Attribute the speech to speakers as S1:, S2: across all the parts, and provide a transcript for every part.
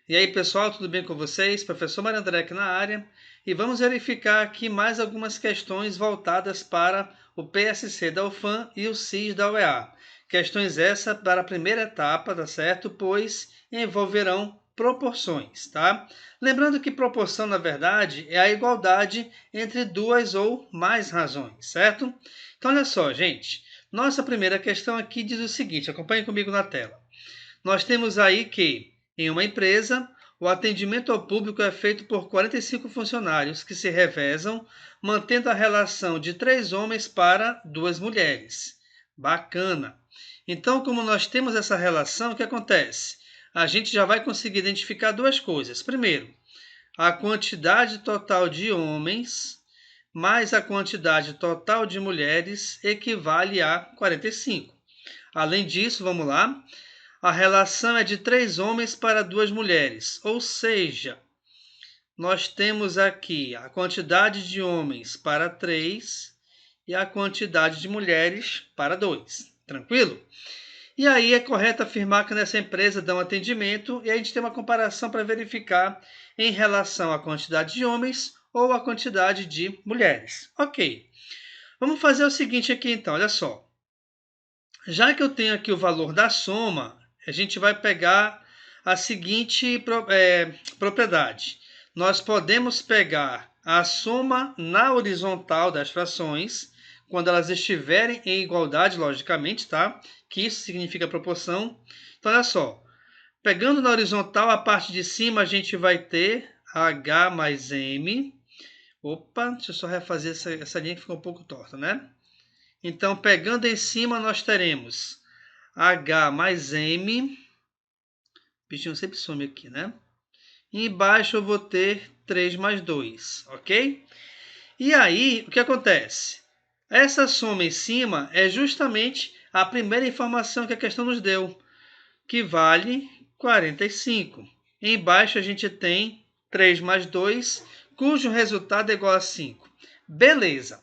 S1: E aí, pessoal, tudo bem com vocês? Professor Mário André aqui na área. E vamos verificar aqui mais algumas questões voltadas para o PSC da UFAM e o SIS da UEA. Questões essas para a primeira etapa, tá certo? Pois envolverão proporções, tá? Lembrando que proporção, na verdade, é a igualdade entre duas ou mais razões, certo? Então, olha só, gente. Nossa primeira questão aqui diz o seguinte, acompanhe comigo na tela. Nós temos aí que, em uma empresa, o atendimento ao público é feito por 45 funcionários que se revezam, mantendo a relação de 3 homens para 2 mulheres. Bacana! Então, como nós temos essa relação, o que acontece? A gente já vai conseguir identificar duas coisas. Primeiro, a quantidade total de homens mais a quantidade total de mulheres equivale a 45. Além disso, vamos lá, a relação é de 3 homens para 2 mulheres, ou seja, nós temos aqui a quantidade de homens para 3 e a quantidade de mulheres para 2. Tranquilo? E aí é correto afirmar que nessa empresa dão atendimento e a gente tem uma comparação para verificar em relação à quantidade de homens ou à quantidade de mulheres. Ok. Vamos fazer o seguinte aqui então, olha só. Já que eu tenho aqui o valor da soma, a gente vai pegar a seguinte propriedade. Nós podemos pegar a soma na horizontal das frações, quando elas estiverem em igualdade, logicamente, tá? Que isso significa proporção. Então, olha só. Pegando na horizontal, a parte de cima, a gente vai ter H mais M. Opa, deixa eu só refazer essa linha que ficou um pouco torta, né? Então, pegando em cima, nós teremos H mais M. O bichinho sempre some aqui, né? E embaixo eu vou ter 3 mais 2, ok? E aí, o que acontece? Essa soma em cima é justamente a primeira informação que a questão nos deu, que vale 45. Embaixo a gente tem 3 mais 2, cujo resultado é igual a 5. Beleza.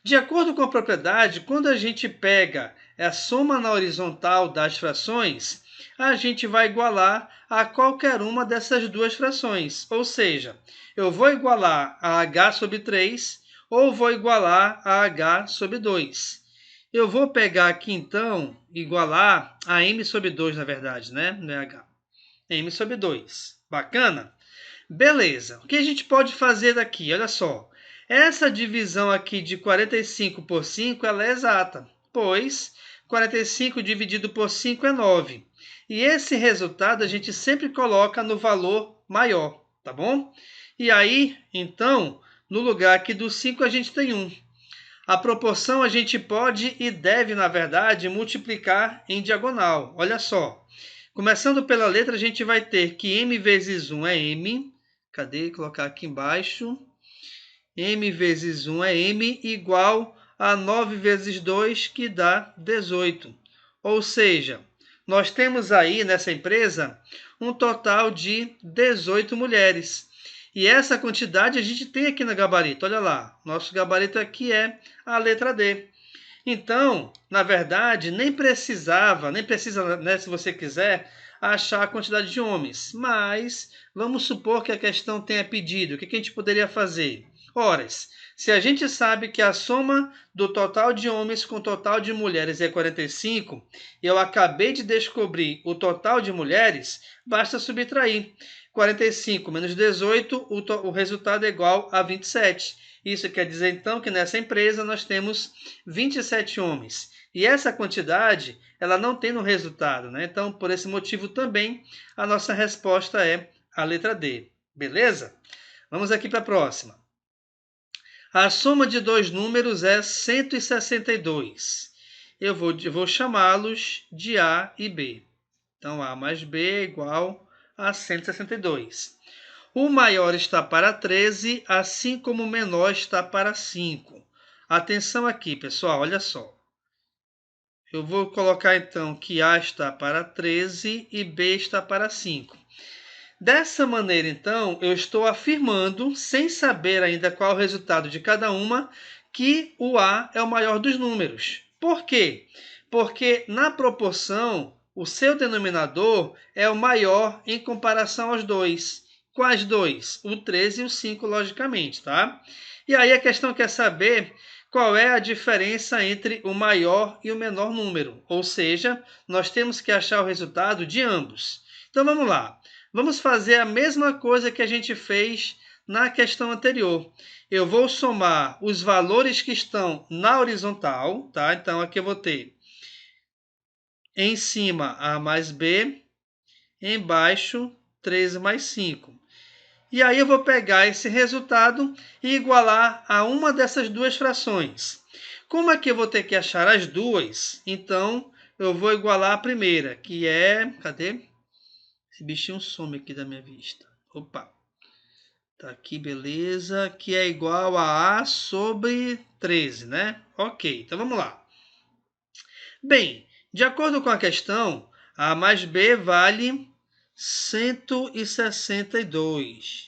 S1: De acordo com a propriedade, quando a gente pega a soma na horizontal das frações, a gente vai igualar a qualquer uma dessas duas frações. Ou seja, eu vou igualar a h sobre 3 ou vou igualar a h sobre 2. Eu vou pegar aqui, então, igualar a m sobre 2, na verdade, né? Não é h. M sobre 2. Bacana? Beleza. O que a gente pode fazer daqui? Olha só. Essa divisão aqui de 45 por 5 ela é exata, pois 45 dividido por 5 é 9. E esse resultado a gente sempre coloca no valor maior, tá bom? E aí, então, no lugar aqui do 5 a gente tem 1. A proporção a gente pode e deve, na verdade, multiplicar em diagonal. Olha só. Começando pela letra, a gente vai ter que m vezes 1 é m. Cadê? Colocar aqui embaixo. M vezes 1 é m, igual a 9 vezes 2, que dá 18. Ou seja, nós temos aí nessa empresa um total de 18 mulheres. E essa quantidade a gente tem aqui no gabarito. Olha lá, nosso gabarito aqui é a letra D. Então, na verdade, nem precisa, né, se você quiser, achar a quantidade de homens. Mas vamos supor que a questão tenha pedido. O que a gente poderia fazer? Ora, se a gente sabe que a soma do total de homens com o total de mulheres é 45, e eu acabei de descobrir o total de mulheres, basta subtrair. 45 menos 18, o resultado é igual a 27. Isso quer dizer, então, que nessa empresa nós temos 27 homens. E essa quantidade, ela não tem no resultado, né? Então, por esse motivo também, a nossa resposta é a letra D. Beleza? Vamos aqui para a próxima. A soma de dois números é 162. Eu vou chamá-los de A e B. Então, A mais B é igual a 162. O maior está para 13, assim como o menor está para 5. Atenção aqui, pessoal, olha só. Eu vou colocar, então, que A está para 13 e B está para 5. Dessa maneira, então, eu estou afirmando, sem saber ainda qual é o resultado de cada uma, que o A é o maior dos números. Por quê? Porque na proporção, o seu denominador é o maior em comparação aos dois. Quais dois? O 13 e o 5, logicamente, tá? E aí a questão quer saber qual é a diferença entre o maior e o menor número. Ou seja, nós temos que achar o resultado de ambos. Então vamos lá. Vamos fazer a mesma coisa que a gente fez na questão anterior. Eu vou somar os valores que estão na horizontal, tá? Então aqui eu vou ter em cima A mais B, embaixo 13 mais 5. E aí eu vou pegar esse resultado e igualar a uma dessas duas frações. Como aqui eu vou ter que achar as duas, então eu vou igualar a primeira, que é... Cadê? Esse bichinho some aqui da minha vista. Opa! Tá aqui, beleza. Que é igual a sobre 13, né? Ok, então vamos lá. Bem, de acordo com a questão, A mais B vale 162.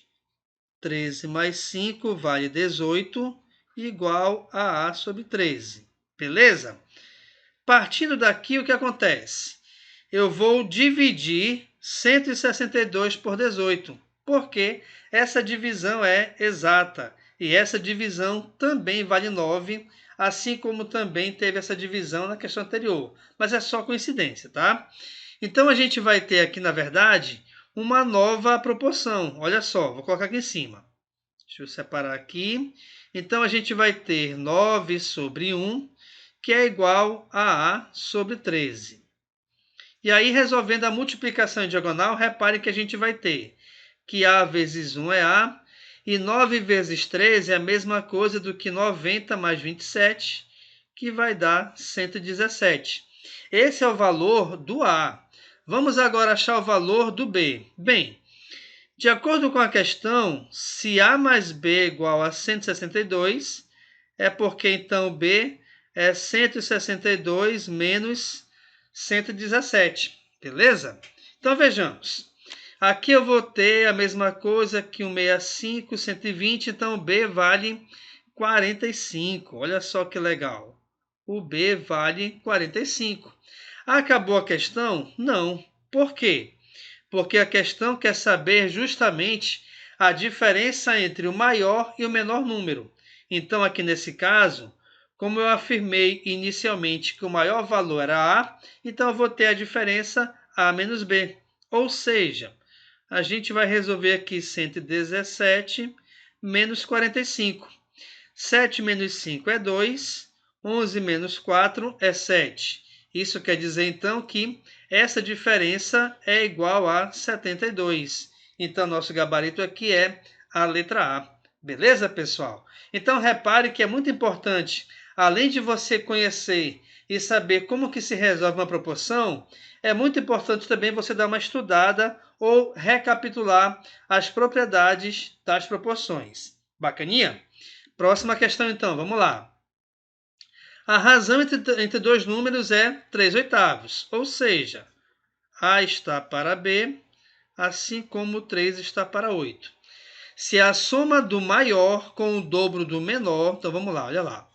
S1: 13 mais 5 vale 18, igual a A sobre 13. Beleza? Partindo daqui, o que acontece? Eu vou dividir 162 por 18, porque essa divisão é exata. E essa divisão também vale 9, assim como também teve essa divisão na questão anterior. Mas é só coincidência, tá? Então a gente vai ter aqui, na verdade, uma nova proporção. Olha só, vou colocar aqui em cima. Deixa eu separar aqui. Então a gente vai ter 9 sobre 1, que é igual a A sobre 13. E aí, resolvendo a multiplicação em diagonal, repare que a gente vai ter que A vezes 1 é A, e 9 vezes 13 é a mesma coisa do que 90 mais 27, que vai dar 117. Esse é o valor do A. Vamos agora achar o valor do B. Bem, de acordo com a questão, se A mais B é igual a 162, é porque então B é 162 menos 117, beleza? Então vejamos. Aqui eu vou ter a mesma coisa que o 65, 120, então o B vale 45. Olha só que legal. O B vale 45. Acabou a questão? Não. Por quê? Porque a questão quer saber justamente a diferença entre o maior e o menor número. Então, aqui nesse caso, como eu afirmei inicialmente que o maior valor era A, então eu vou ter a diferença A menos B. Ou seja, a gente vai resolver aqui 117 menos 45. 7 menos 5 é 2, 11 menos 4 é 7. Isso quer dizer, então, que essa diferença é igual a 72. Então, nosso gabarito aqui é a letra A. Beleza, pessoal? Então, repare que é muito importante, além de você conhecer e saber como que se resolve uma proporção, é muito importante também você dar uma estudada ou recapitular as propriedades das proporções. Bacaninha? Próxima questão, então, vamos lá. A razão entre dois números é 3/8, ou seja, A está para B, assim como 3 está para 8. Se a soma do maior com o dobro do menor, então vamos lá, olha lá.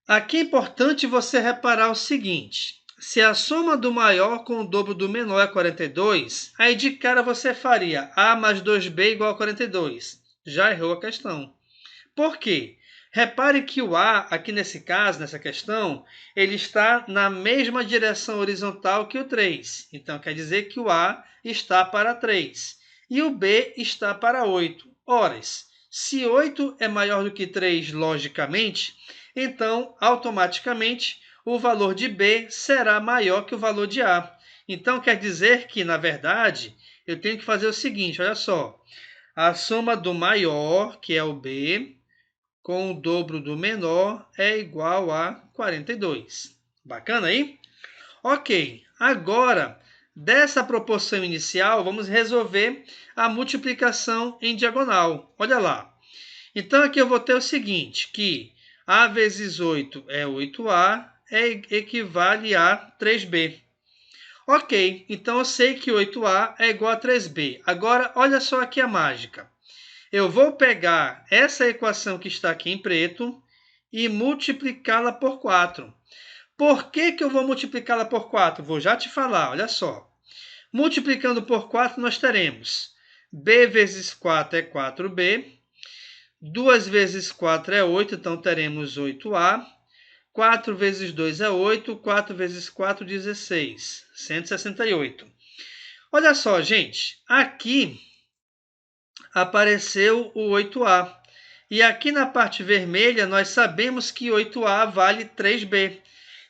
S1: Aqui é importante você reparar o seguinte, se a soma do maior com o dobro do menor é 42, aí de cara você faria A mais 2B igual a 42. Já errou a questão. Por quê? Repare que o A, aqui nesse caso, nessa questão, ele está na mesma direção horizontal que o 3. Então, quer dizer que o A está para 3 e o B está para 8. Ora, se 8 é maior do que 3, logicamente, então, automaticamente, o valor de B será maior que o valor de A. Então, quer dizer que, na verdade, eu tenho que fazer o seguinte, olha só. A soma do maior, que é o B, com o dobro do menor é igual a 42. Bacana aí? Ok, agora, dessa proporção inicial, vamos resolver a multiplicação em diagonal. Olha lá. Então, aqui eu vou ter o seguinte, que A vezes 8 é 8A, equivale a 3B. Ok, então eu sei que 8A é igual a 3B. Agora, olha só aqui a mágica. Eu vou pegar essa equação que está aqui em preto e multiplicá-la por 4. Por que que eu vou multiplicá-la por 4? Vou já te falar, olha só. Multiplicando por 4, nós teremos b vezes 4 é 4b. 2 vezes 4 é 8, então teremos 8a. 4 vezes 2 é 8, 4 vezes 4, 16. 168. Olha só, gente, aqui apareceu o 8a. E aqui na parte vermelha, nós sabemos que 8a vale 3b.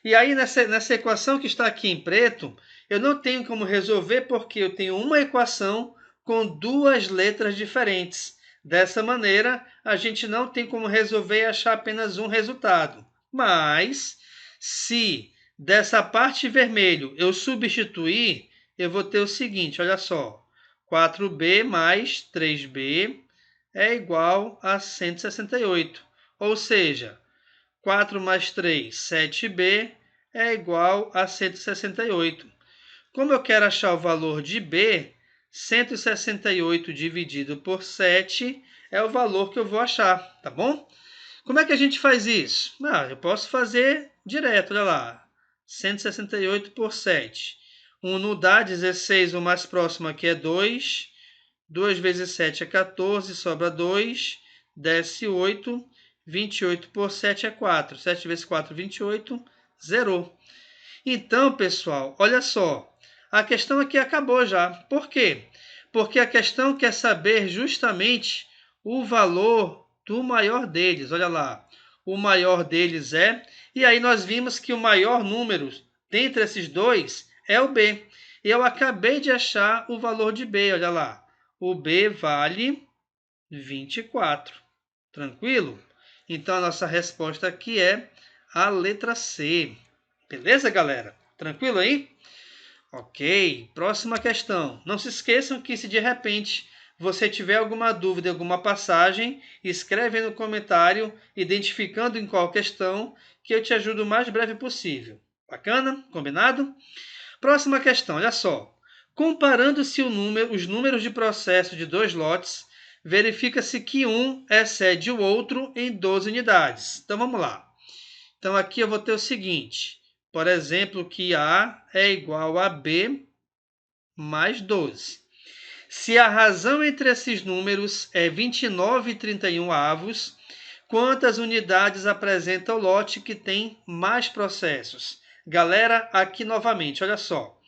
S1: E aí, nessa equação que está aqui em preto, eu não tenho como resolver porque eu tenho uma equação com duas letras diferentes. Dessa maneira, a gente não tem como resolver e achar apenas um resultado. Mas, se dessa parte vermelho eu substituir, eu vou ter o seguinte, olha só. 4b mais 3b é igual a 168. Ou seja, 4 mais 3, 7b, é igual a 168. Como eu quero achar o valor de b, 168 dividido por 7 é o valor que eu vou achar, tá bom? Como é que a gente faz isso? Eu posso fazer direto, olha lá. 168 por 7. 1 não dá, 16, o mais próximo aqui é 2. 2 vezes 7 é 14, sobra 2, desce 8, 28 por 7 é 4. 7 vezes 4, 28, zerou. Então, pessoal, olha só, a questão aqui acabou já. Por quê? Porque a questão quer saber justamente o valor do maior deles. Olha lá, o maior deles é... E aí nós vimos que o maior número dentre esses dois é o B. E eu acabei de achar o valor de B, olha lá. O B vale 24. Tranquilo? Então, a nossa resposta aqui é a letra C. Beleza, galera? Tranquilo aí? Ok. Próxima questão. Não se esqueçam que se de repente você tiver alguma dúvida em alguma passagem, escreve aí no comentário, identificando em qual questão, que eu te ajudo o mais breve possível. Bacana? Combinado? Próxima questão, olha só. Comparando-se os números de processo de dois lotes, verifica-se que um excede o outro em 12 unidades. Então, vamos lá. Então, aqui eu vou ter o seguinte. Por exemplo, que A é igual a B mais 12. Se a razão entre esses números é 29 e 31 avos, quantas unidades apresenta o lote que tem mais processos? Galera, aqui novamente, olha só.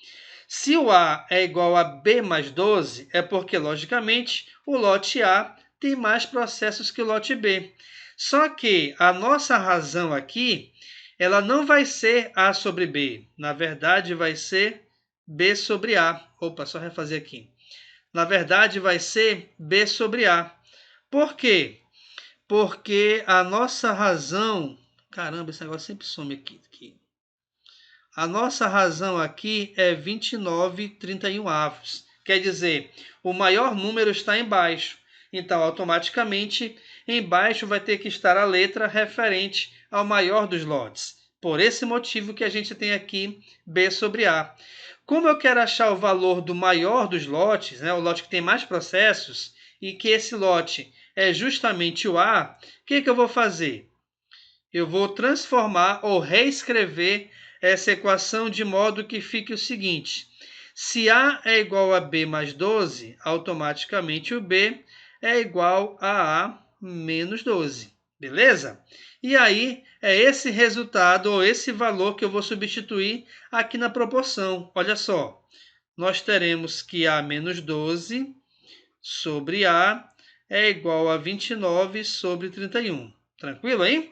S1: Se o A é igual a B mais 12, é porque, logicamente, o lote A tem mais processos que o lote B. Só que a nossa razão aqui, ela não vai ser A sobre B. Na verdade, vai ser B sobre A. Opa, só refazer aqui. Na verdade, vai ser B sobre A. Por quê? Porque a nossa razão... Caramba, esse negócio sempre some aqui. A nossa razão aqui é 29 31 avos. Quer dizer, o maior número está embaixo. Então, automaticamente, embaixo vai ter que estar a letra referente ao maior dos lotes. Por esse motivo que a gente tem aqui B sobre A. Como eu quero achar o valor do maior dos lotes, o lote que tem mais processos, e que esse lote é justamente o A, o que eu vou fazer? Eu vou transformar ou reescrever essa equação de modo que fique o seguinte. Se A é igual a B mais 12, automaticamente o B é igual a A menos 12. Beleza? E aí, é esse resultado ou esse valor que eu vou substituir aqui na proporção. Olha só, nós teremos que A menos 12 sobre A é igual a 29 sobre 31. Tranquilo aí?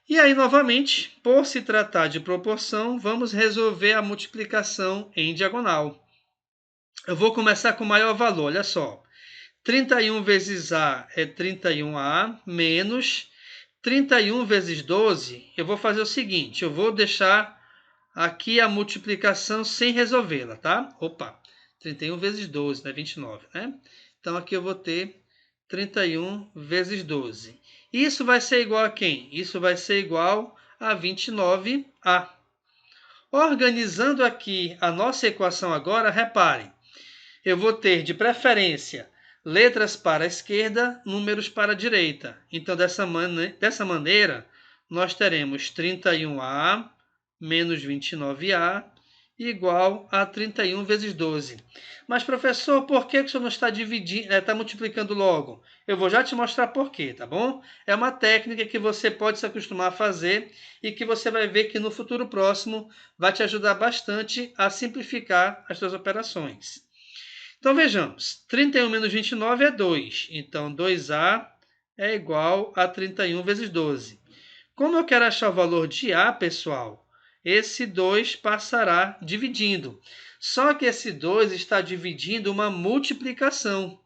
S1: E aí, novamente, por se tratar de proporção, vamos resolver a multiplicação em diagonal. Eu vou começar com o maior valor, olha só. 31 vezes A é 31A, menos 31 vezes 12. Eu vou fazer o seguinte, eu vou deixar aqui a multiplicação sem resolvê-la, tá? Opa, 31 vezes 12, né? 29, né? Então, aqui eu vou ter 31 vezes 12. Isso vai ser igual a quem? Isso vai ser igual a 29A. Organizando aqui a nossa equação agora, reparem. Eu vou ter, de preferência, letras para a esquerda, números para a direita. Então, dessa maneira, nós teremos 31A menos 29A igual a 31 vezes 12. Mas, professor, por que o senhor não está dividindo, está multiplicando logo? Eu vou já te mostrar por quê, tá bom? É uma técnica que você pode se acostumar a fazer e que você vai ver que no futuro próximo vai te ajudar bastante a simplificar as suas operações. Então, vejamos. 31 menos 29 é 2. Então, 2A é igual a 31 vezes 12. Como eu quero achar o valor de A, pessoal, esse 2 passará dividindo. Só que esse 2 está dividindo uma multiplicação.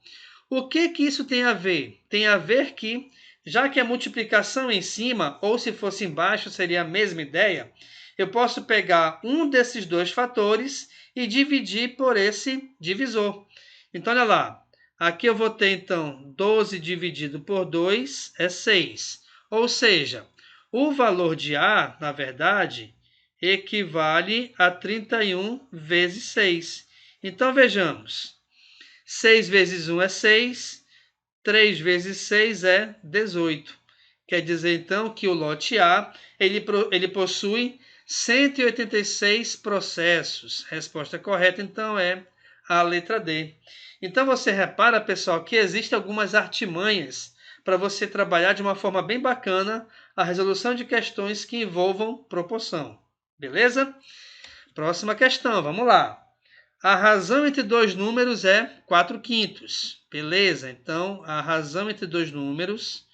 S1: O que isso tem a ver? Tem a ver que, já que a multiplicação em cima, ou se fosse embaixo, seria a mesma ideia, eu posso pegar um desses dois fatores e dividir por esse divisor. Então, olha lá. Aqui eu vou ter, então, 12 dividido por 2 é 6. Ou seja, o valor de A, na verdade, equivale a 31 vezes 6. Então, vejamos. 6 vezes 1 é 6, 3 vezes 6 é 18. Quer dizer, então, que o lote A ele possui 186 processos. A resposta correta, então, é a letra D. Então, você repara, pessoal, que existem algumas artimanhas para você trabalhar de uma forma bem bacana a resolução de questões que envolvam proporção. Beleza? Próxima questão, vamos lá. A razão entre dois números é 4/5. Beleza? Então, a razão entre dois números,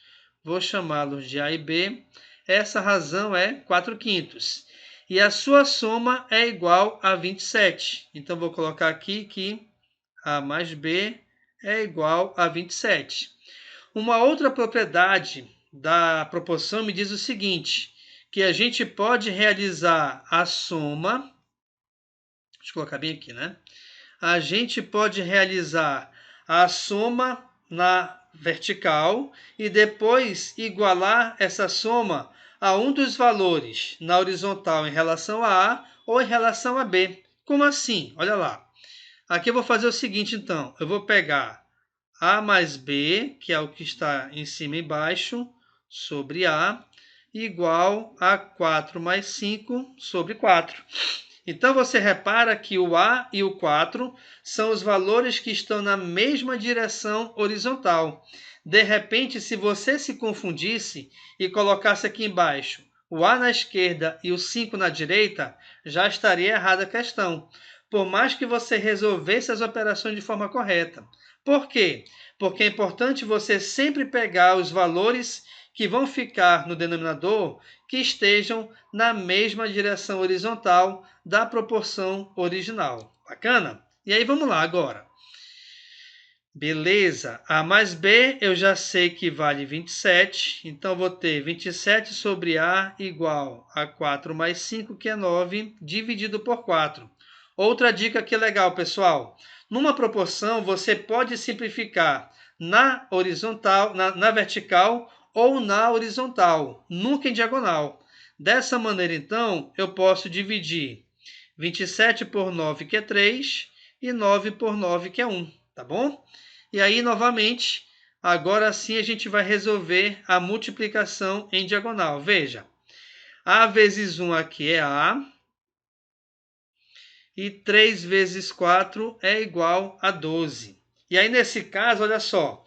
S1: vou chamá-los de A e B. Essa razão é 4/5. E a sua soma é igual a 27. Então, vou colocar aqui que A mais B é igual a 27. Uma outra propriedade da proporção me diz o seguinte, que a gente pode realizar a soma, deixa eu colocar bem aqui, né? A gente pode realizar a soma na vertical e depois igualar essa soma a um dos valores na horizontal em relação a A ou em relação a B. Como assim? Olha lá. Aqui eu vou fazer o seguinte, então. Eu vou pegar A mais B, que é o que está em cima e embaixo, sobre A, igual a 4 mais 5 sobre 4. Então, você repara que o A e o 4 são os valores que estão na mesma direção horizontal. De repente, se você se confundisse e colocasse aqui embaixo o A na esquerda e o 5 na direita, já estaria errada a questão. Por mais que você resolvesse as operações de forma correta. Por quê? Porque é importante você sempre pegar os valores que vão ficar no denominador que estejam na mesma direção horizontal da proporção original. Bacana? E aí vamos lá agora. Beleza, A mais B eu já sei que vale 27, então vou ter 27 sobre A igual a 4 mais 5, que é 9, dividido por 4. Outra dica que é legal, pessoal. Numa proporção, você pode simplificar na horizontal, na vertical ou na horizontal, nunca em diagonal. Dessa maneira, então, eu posso dividir 27 por 9, que é 3, e 9 por 9, que é 1, tá bom? E aí, novamente, agora sim a gente vai resolver a multiplicação em diagonal. Veja, A vezes 1 aqui é A, e 3 vezes 4 é igual a 12. E aí, nesse caso, olha só,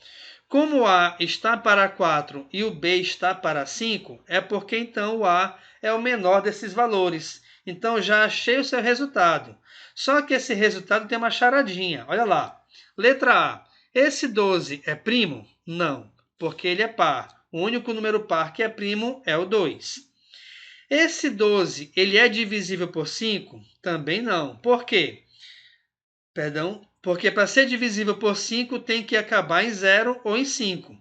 S1: como A está para 4 e o B está para 5, é porque então o A é o menor desses valores. Então, já achei o seu resultado. Só que esse resultado tem uma charadinha. Olha lá. Letra A. Esse 12 é primo? Não, porque ele é par. O único número par que é primo é o 2. Esse 12, ele é divisível por 5? Também não. Por quê? Perdão, porque para ser divisível por 5 tem que acabar em 0 ou em 5.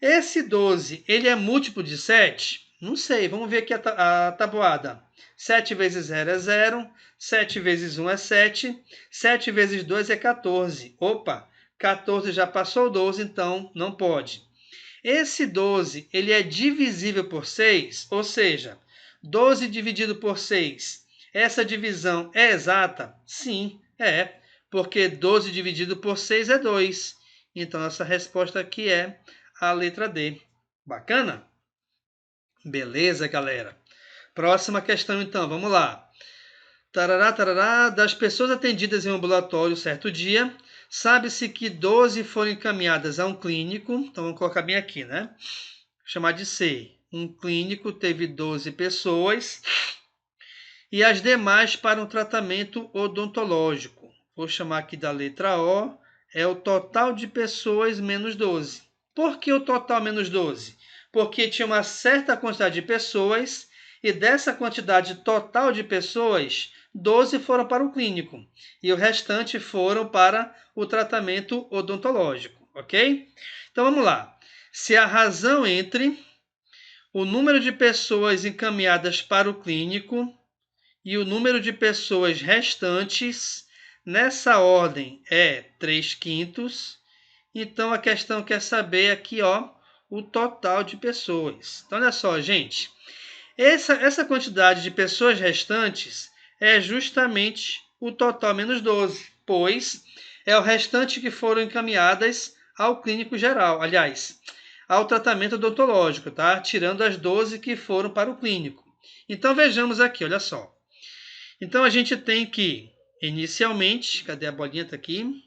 S1: Esse 12, ele é múltiplo de 7? Não sei, vamos ver aqui a tabuada. 7 vezes 0 é 0, 7 vezes 1 é 7, 7 vezes 2 é 14. Opa, 14 já passou 12, então não pode. Esse 12, ele é divisível por 6, ou seja, 12 dividido por 6, essa divisão é exata? Sim, é, porque 12 dividido por 6 é 2. Então, essa resposta aqui é a letra D. Bacana? Beleza, galera? Próxima questão, então, vamos lá. Tarará, tarará, das pessoas atendidas em um ambulatório certo dia, sabe-se que 12 foram encaminhadas a um clínico. Então, vamos colocar bem aqui, né? Vou chamar de C. Um clínico teve 12 pessoas e as demais para um tratamento odontológico. Vou chamar aqui da letra O, é o total de pessoas menos 12. Por que o total menos 12? Porque tinha uma certa quantidade de pessoas e dessa quantidade total de pessoas, 12 foram para o clínico e o restante foram para o tratamento odontológico, ok? Então vamos lá. Se a razão entre o número de pessoas encaminhadas para o clínico e o número de pessoas restantes, nessa ordem, é 3/5. Então, a questão quer saber aqui, ó, o total de pessoas. Então, olha só, gente. Essa quantidade de pessoas restantes é justamente o total menos 12, pois é o restante que foram encaminhadas ao clínico geral. Aliás, ao tratamento odontológico, tá? Tirando as 12 que foram para o clínico. Então, vejamos aqui, olha só. Então, a gente tem que, inicialmente, cadê a bolinha? Está aqui.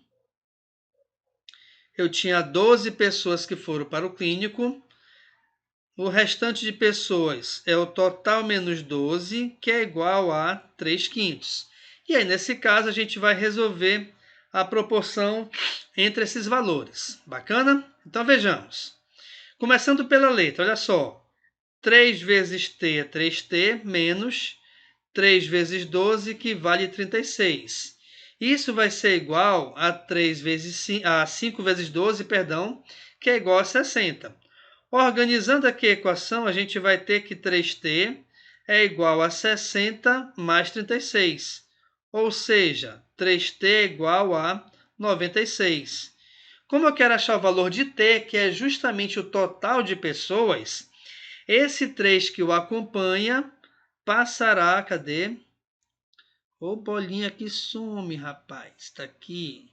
S1: Eu tinha 12 pessoas que foram para o clínico. O restante de pessoas é o total menos 12, que é igual a 3/5. E aí, nesse caso, a gente vai resolver a proporção entre esses valores. Bacana? Então, vejamos. Começando pela letra, olha só. 3 vezes t é 3t, menos 3 vezes 12, que vale 36. Isso vai ser igual a 5 vezes 12, perdão, que é igual a 60. Organizando aqui a equação, a gente vai ter que 3t é igual a 60 mais 36. Ou seja, 3t é igual a 96. Como eu quero achar o valor de t, que é justamente o total de pessoas, esse 3 que o acompanha passará, cadê? Ô, bolinha que some, rapaz, está aqui.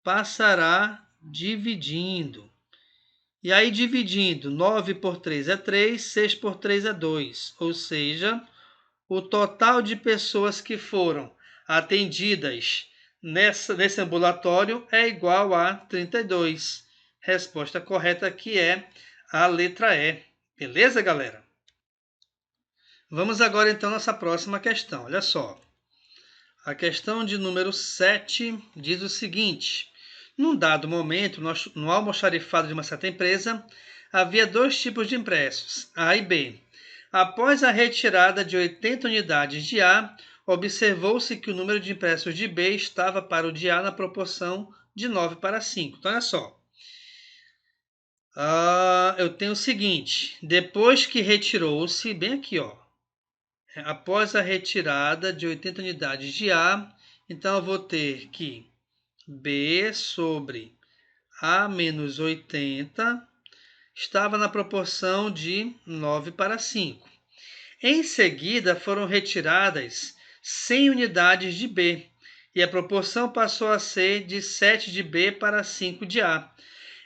S1: Passará dividindo. E aí, dividindo, 9 por 3 é 3, 6 por 3 é 2. Ou seja, o total de pessoas que foram atendidas nesse ambulatório é igual a 32. Resposta correta aqui é a letra E. Beleza, galera? Vamos agora, então, à nossa próxima questão. Olha só. A questão de número 7 diz o seguinte. Num dado momento, no almoxarifado de uma certa empresa, havia 2 tipos de impressos, A e B. Após a retirada de 80 unidades de A, observou-se que o número de impressos de B estava para o de A na proporção de 9/5. Então, olha só. Eu tenho o seguinte, depois que retirou-se, bem aqui, ó, após a retirada de 80 unidades de A, então eu vou ter que B sobre A menos 80 estava na proporção de 9/5. Em seguida, foram retiradas 100 unidades de B, e a proporção passou a ser de 7 de B para 5 de A.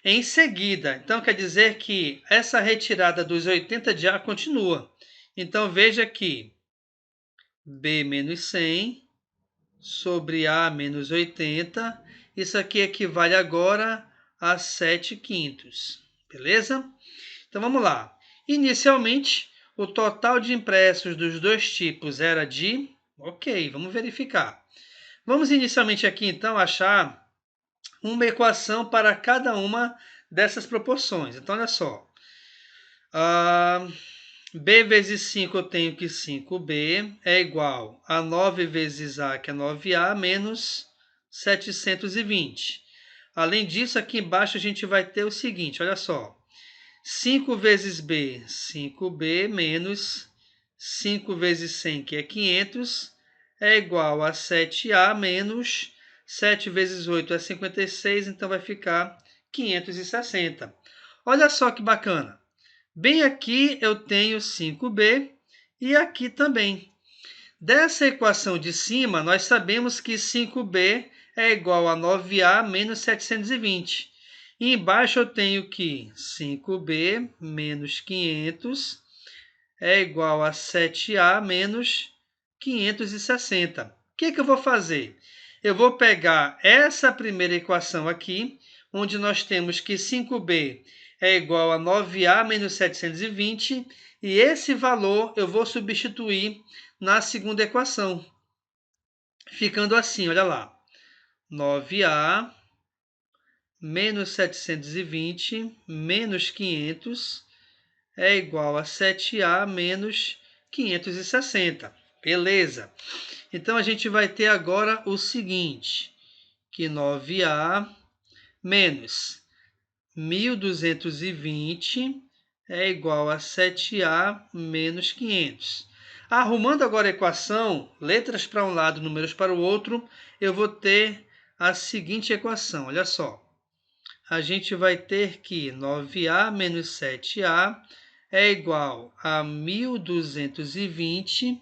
S1: Em seguida, então quer dizer que essa retirada dos 80 de A continua. Então veja que B menos 100 sobre A menos 80, isso aqui equivale agora a 7/5. Beleza? Então vamos lá. Inicialmente, o total de impressos dos 2 tipos era de... Ok, vamos verificar. Vamos inicialmente aqui então achar uma equação para cada uma dessas proporções. Então olha só. B vezes 5 eu tenho que 5B é igual a 9 vezes A, que é 9A, menos 720. Além disso, aqui embaixo a gente vai ter o seguinte, olha só. 5 vezes B, 5B, menos 5 vezes 100, que é 500, é igual a 7A, menos 7 vezes 8 é 56, então vai ficar 560. Olha só que bacana. Bem aqui eu tenho 5B e aqui também. Dessa equação de cima, nós sabemos que 5B é igual a 9A menos 720. E embaixo eu tenho que 5B menos 500 é igual a 7A menos 560. O que eu vou fazer? Eu vou pegar essa primeira equação aqui, onde nós temos que 5B é igual a 9A menos 720, e esse valor eu vou substituir na segunda equação, ficando assim, olha lá, 9A menos 720 menos 500 é igual a 7A menos 560. Beleza. Então, a gente vai ter agora o seguinte, que 9A menos 1.220 é igual a 7A menos 500. Arrumando agora a equação, letras para um lado, números para o outro, eu vou ter a seguinte equação, olha só. A gente vai ter que 9A menos 7A é igual a 1.220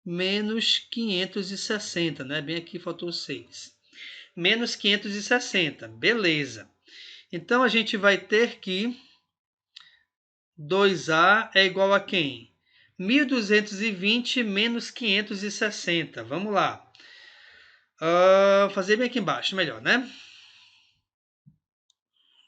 S1: menos 560, né? Bem aqui faltou 6. Menos 560, beleza. Então, a gente vai ter que 2A é igual a quem? 1.220 menos 560. Vamos lá. Fazer bem aqui embaixo, melhor, né?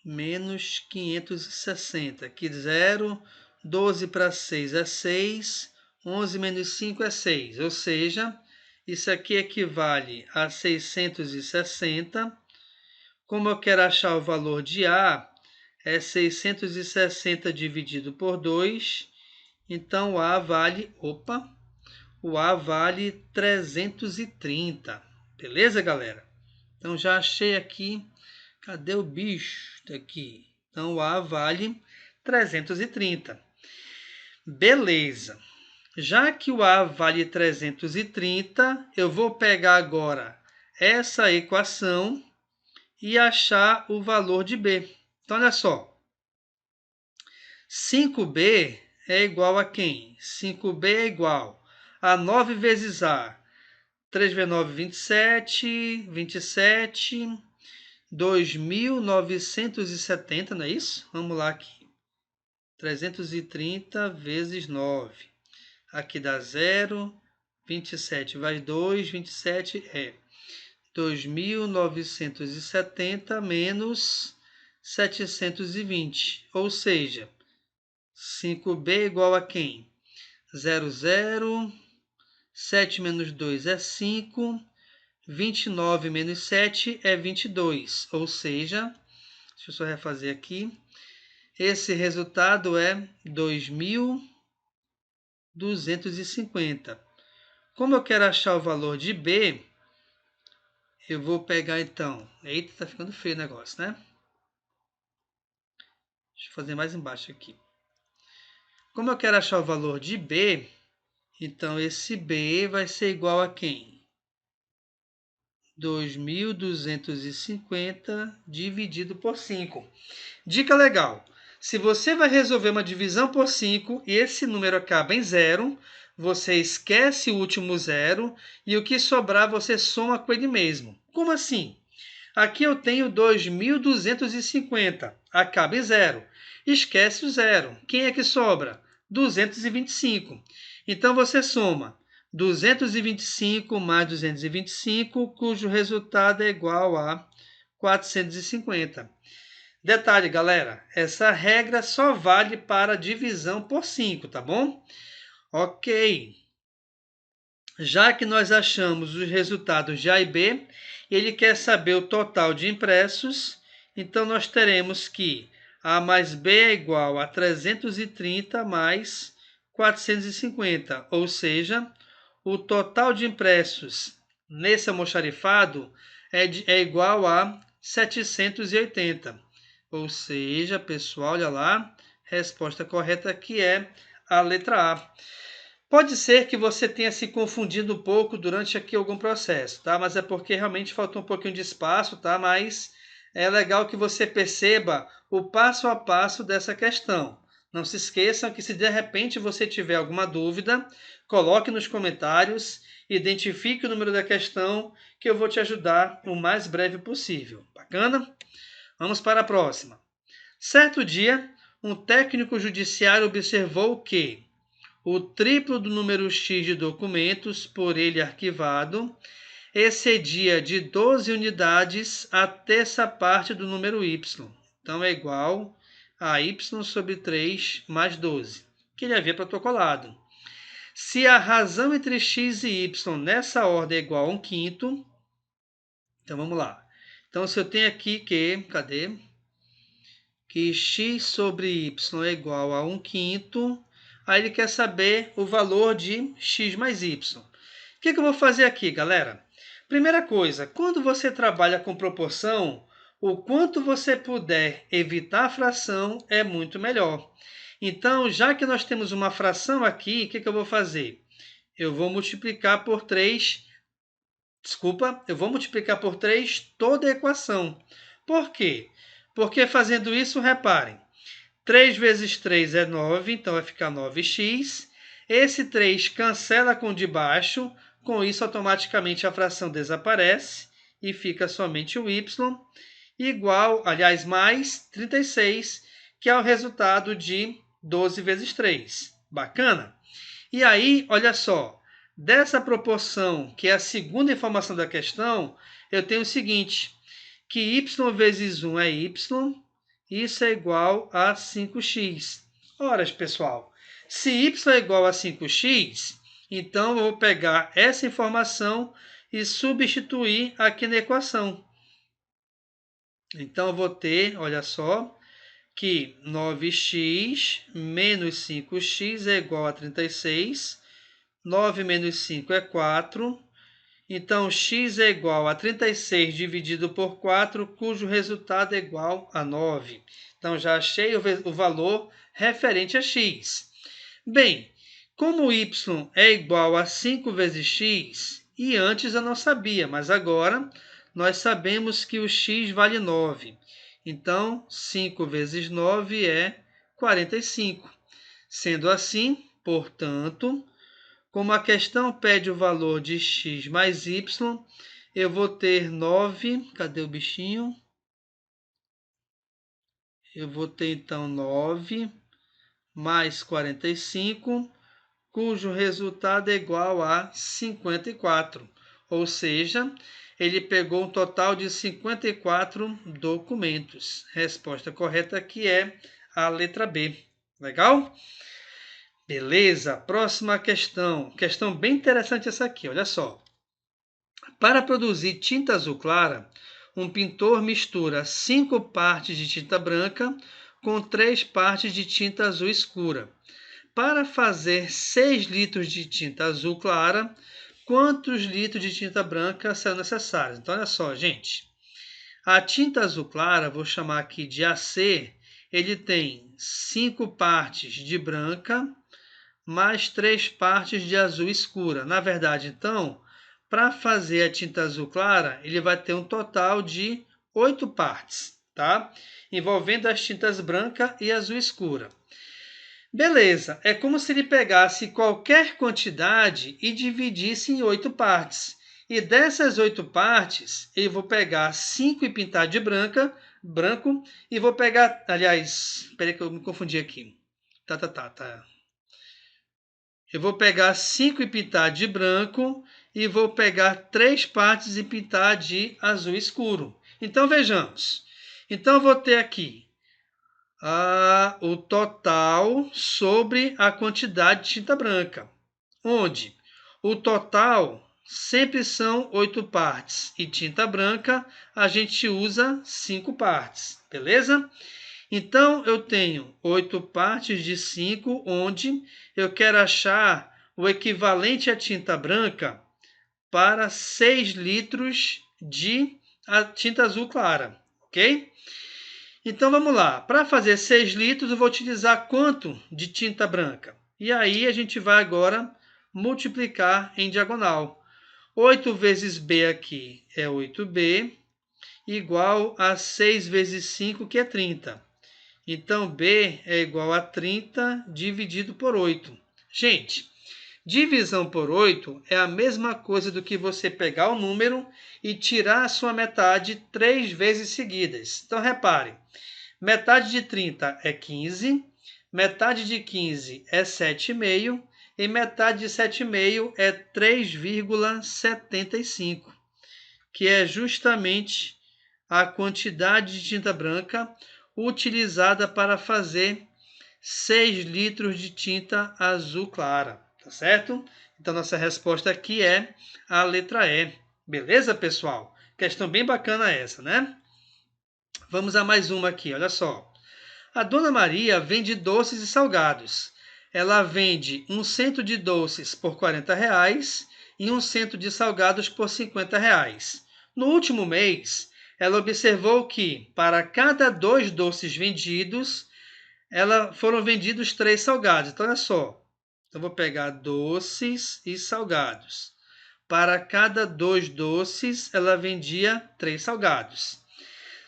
S1: Menos 560. Aqui 0, 12 para 6 é 6, 11 menos 5 é 6. Ou seja, isso aqui equivale a 660. Como eu quero achar o valor de A, é 660 dividido por 2. Então, o A vale 330. Beleza, galera? Então, já achei aqui. Cadê o bicho? Tá aqui. Então, o A vale 330. Beleza. Já que o A vale 330, eu vou pegar agora essa equação e achar o valor de B. Então, olha só. 5B é igual a quem? 5B é igual a 9 vezes A. 3 vezes 9, 27. 27. 2.970, não é isso? Vamos lá aqui. 330 vezes 9. Aqui dá 0. 27 vai 2. 27 é 2.970 menos 720. Ou seja, 5B é igual a quem? 0, 0. 7 menos 2 é 5. 29 menos 7 é 22. Ou seja, deixa eu só refazer aqui. Esse resultado é 2.250. Como eu quero achar o valor de B, eu vou pegar então... Eita, tá ficando feio o negócio, né? Deixa eu fazer mais embaixo aqui. Como eu quero achar o valor de B, então esse B vai ser igual a quem? 2.250 dividido por 5. Dica legal. Se você vai resolver uma divisão por 5 e esse número acaba em 0, você esquece o último 0 e o que sobrar você soma com ele mesmo. Como assim? Aqui eu tenho 2.250, acaba em 0. Esquece o 0. Quem é que sobra? 225. Então você soma 225 mais 225, cujo resultado é igual a 450. Detalhe, galera, essa regra só vale para divisão por 5, tá bom? Ok. Já que nós achamos os resultados de A e B, ele quer saber o total de impressos, então nós teremos que A mais B é igual a 330 mais 450, ou seja, o total de impressos nesse almoxarifado é igual a 780. Ou seja, pessoal, olha lá, resposta correta aqui é a letra A. Pode ser que você tenha se confundido um pouco durante aqui algum processo, tá? Mas é porque realmente faltou um pouquinho de espaço, tá? Mas é legal que você perceba o passo a passo dessa questão. Não se esqueçam que se de repente você tiver alguma dúvida, coloque nos comentários, identifique o número da questão, que eu vou te ajudar o mais breve possível. Bacana? Vamos para a próxima. Certo dia, um técnico judiciário observou que o triplo do número X de documentos por ele arquivado excedia de 12 unidades a terça parte do número Y. Então, é igual a Y sobre 3 mais 12, que ele havia protocolado. Se a razão entre x e y nessa ordem é igual a 1/5, então vamos lá. Então, se eu tenho aqui que, cadê? Que x sobre y é igual a 1/5, aí ele quer saber o valor de x mais y. O que eu vou fazer aqui, galera? Primeira coisa, quando você trabalha com proporção, o quanto você puder evitar a fração é muito melhor. Então, já que nós temos uma fração aqui, o que eu vou fazer? Eu vou multiplicar por 3, eu vou multiplicar por 3 toda a equação. Por quê? Porque fazendo isso, reparem, 3 vezes 3 é 9, então vai ficar 9x. Esse 3 cancela com o de baixo, com isso automaticamente a fração desaparece e fica somente o y, igual, aliás, mais 36, que é o resultado de 12 vezes 3. Bacana? E aí, olha só, dessa proporção, que é a segunda informação da questão, eu tenho o seguinte, que y vezes 1 é y, isso é igual a 5x. Ora, pessoal, se y é igual a 5x, então eu vou pegar essa informação e substituir aqui na equação. Então, eu vou ter, olha só, que 9x menos 5x é igual a 36. 9 menos 5 é 4. Então, x é igual a 36 dividido por 4, cujo resultado é igual a 9. Então, já achei o valor referente a x. Bem, como y é igual a 5 vezes x, e antes eu não sabia, mas agora nós sabemos que o x vale 9. Então, 5 vezes 9 é 45. Sendo assim, portanto, como a questão pede o valor de x mais y, eu vou ter 9, cadê o bichinho? Eu vou ter então 9 mais 45, cujo resultado é igual a 54. Ou seja, ele pegou um total de 54 documentos. Resposta correta aqui é a letra B. Legal? Beleza, próxima questão. Questão bem interessante essa aqui, olha só. Para produzir tinta azul clara, um pintor mistura 5 partes de tinta branca com 3 partes de tinta azul escura. Para fazer 6 litros de tinta azul clara, quantos litros de tinta branca são necessários? Então, olha só, gente. A tinta azul clara, vou chamar aqui de AC, ele tem 5 partes de branca mais 3 partes de azul escura. Na verdade, então, para fazer a tinta azul clara, ele vai ter um total de 8 partes, tá? Envolvendo as tintas branca e azul escura. Beleza, é como se ele pegasse qualquer quantidade e dividisse em 8 partes. E dessas 8 partes, eu vou pegar 5 e pintar de branco, e vou pegar, aliás, espera que eu me confundi aqui. Tá. Eu vou pegar 5 e pintar de branco e vou pegar 3 partes e pintar de azul escuro. Então, vejamos. Então, eu vou ter aqui o total sobre a quantidade de tinta branca, onde o total sempre são 8 partes e tinta branca a gente usa 5 partes, beleza? Então, eu tenho 8 partes de 5, onde eu quero achar o equivalente à tinta branca para 6 litros de tinta azul clara, ok? Então, vamos lá. Para fazer 6 litros, eu vou utilizar quanto de tinta branca? E aí, a gente vai agora multiplicar em diagonal. 8 vezes B aqui é 8B, igual a 6 vezes 5, que é 30. Então, B é igual a 30 dividido por 8. Gente, divisão por 8 é a mesma coisa do que você pegar o número e tirar a sua metade 3 vezes seguidas. Então, repare, metade de 30 é 15, metade de 15 é 7,5 e metade de 7,5 é 3,75, que é justamente a quantidade de tinta branca utilizada para fazer 6 litros de tinta azul clara, tá certo? Então, nossa resposta aqui é a letra E. Beleza, pessoal? Questão bem bacana essa, né? Vamos a mais uma aqui, olha só. A Dona Maria vende doces e salgados. Ela vende um cento de doces por R$ 40 e um cento de salgados por R$ 50. No último mês, ela observou que, para cada 2 doces vendidos, foram vendidos 3 salgados. Então, olha só. Eu vou pegar doces e salgados. Para cada 2 doces, ela vendia 3 salgados.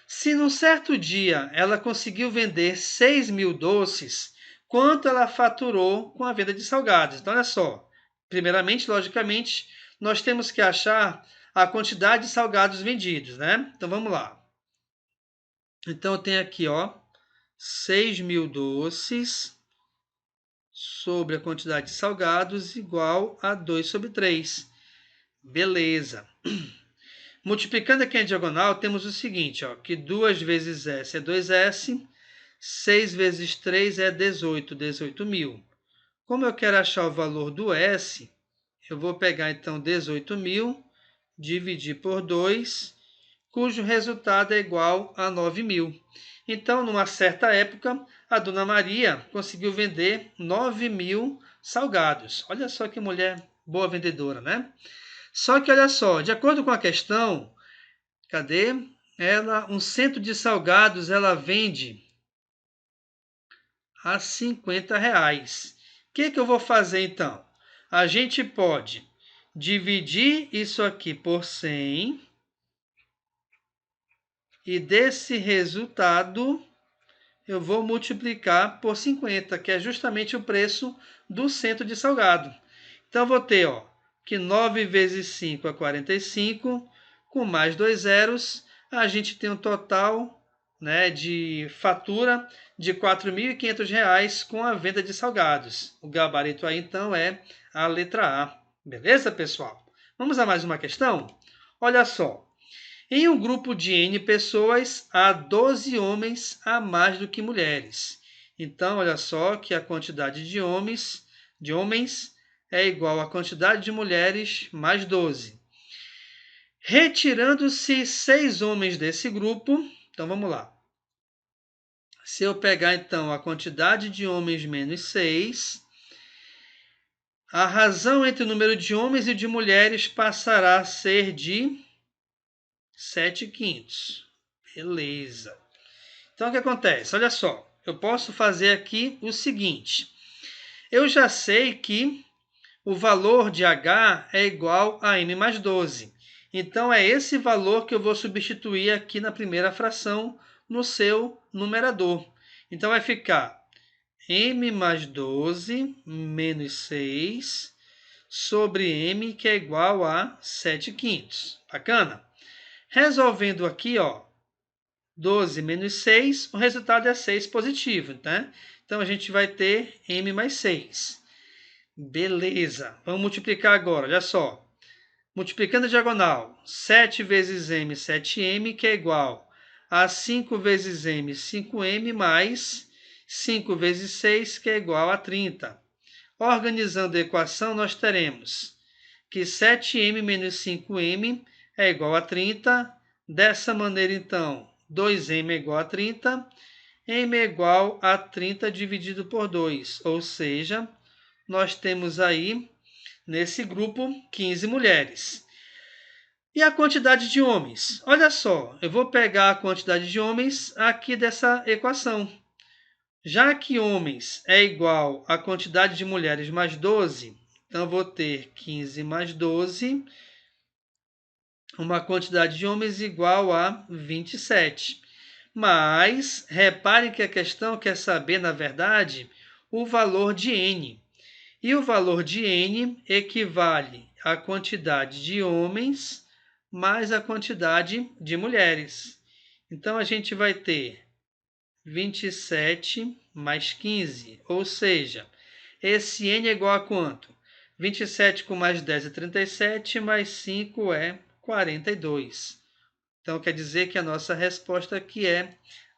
S1: Se num certo dia ela conseguiu vender 6.000 doces, quanto ela faturou com a venda de salgados? Então, olha só. Primeiramente, logicamente, nós temos que achar a quantidade de salgados vendidos, né? Então, vamos lá. Então, eu tenho aqui, ó, 6.000 doces sobre a quantidade de salgados igual a 2 sobre 3. Beleza. Multiplicando aqui a diagonal, temos o seguinte, ó, que 2 vezes S é 2S, 6 vezes 3 é 18, 18.000. Como eu quero achar o valor do S, eu vou pegar então 18.000, dividir por 2, cujo resultado é igual a 9.000. Então, numa certa época, a Dona Maria conseguiu vender 9.000 salgados. Olha só que mulher boa vendedora, né? Só que, olha só, de acordo com a questão, cadê? Um cento de salgados ela vende a R$ 50. O que eu vou fazer então? A gente pode dividir isso aqui por 100 e desse resultado eu vou multiplicar por 50, que é justamente o preço do cento de salgado. Então, eu vou ter, ó, que 9 vezes 5 é 45, com mais 2 zeros, a gente tem um total, né, de fatura de R$ 4.500 com a venda de salgados. O gabarito aí, então, é a letra A. Beleza, pessoal? Vamos a mais uma questão? Olha só. Em um grupo de N pessoas, há 12 homens a mais do que mulheres. Então, olha só que a quantidade de homens é igual à quantidade de mulheres mais 12. Retirando-se 6 homens desse grupo, então vamos lá. Se eu pegar então a quantidade de homens menos 6, a razão entre o número de homens e de mulheres passará a ser de 7/5. Beleza. Então, o que acontece? Olha só, eu posso fazer aqui o seguinte. Eu já sei que o valor de H é igual a M mais 12. Então, é esse valor que eu vou substituir aqui na primeira fração no seu numerador. Então, vai ficar M mais 12 menos 6 sobre M, que é igual a 7/5. Bacana? Resolvendo aqui, ó, 12 menos 6, o resultado é 6 positivo, né? Então, a gente vai ter M mais 6. Beleza. Vamos multiplicar agora, olha só. Multiplicando a diagonal, 7 vezes M, 7M, que é igual a 5 vezes M, 5M, mais 5 vezes 6, que é igual a 30. Organizando a equação, nós teremos que 7M menos 5M é igual a 30. Dessa maneira, então, 2M é igual a 30. M é igual a 30 dividido por 2. Ou seja, nós temos aí, nesse grupo, 15 mulheres. E a quantidade de homens? Olha só, eu vou pegar a quantidade de homens aqui dessa equação. Já que homens é igual à quantidade de mulheres mais 12, então eu vou ter 15 mais 12, uma quantidade de homens igual a 27. Mas, reparem que a questão quer saber, na verdade, o valor de N. E o valor de N equivale à quantidade de homens mais a quantidade de mulheres. Então, a gente vai ter 27 mais 15, ou seja, esse n é igual a quanto? 27 com mais 10 é 37, mais 5 é 42. Então, quer dizer que a nossa resposta aqui é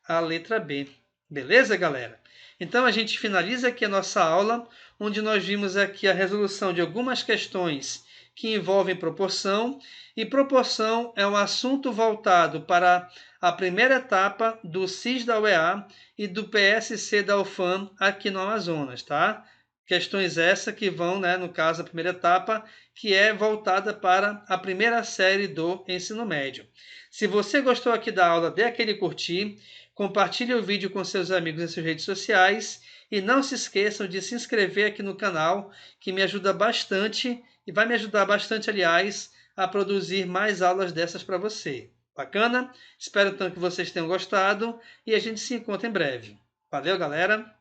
S1: a letra B. Beleza, galera? Então, a gente finaliza aqui a nossa aula, onde nós vimos aqui a resolução de algumas questões que envolvem proporção, e proporção é um assunto voltado para a primeira etapa do SIS da UEA e do PSC da UFAM aqui no Amazonas, tá? Questões essas que vão, né, no caso, a primeira etapa, que é voltada para a primeira série do ensino médio. Se você gostou aqui da aula, dê aquele curtir, compartilhe o vídeo com seus amigos em suas redes sociais e não se esqueçam de se inscrever aqui no canal, que me ajuda bastante e vai me ajudar bastante, aliás, a produzir mais aulas dessas para você. Bacana? Espero então que vocês tenham gostado e a gente se encontra em breve. Valeu, galera!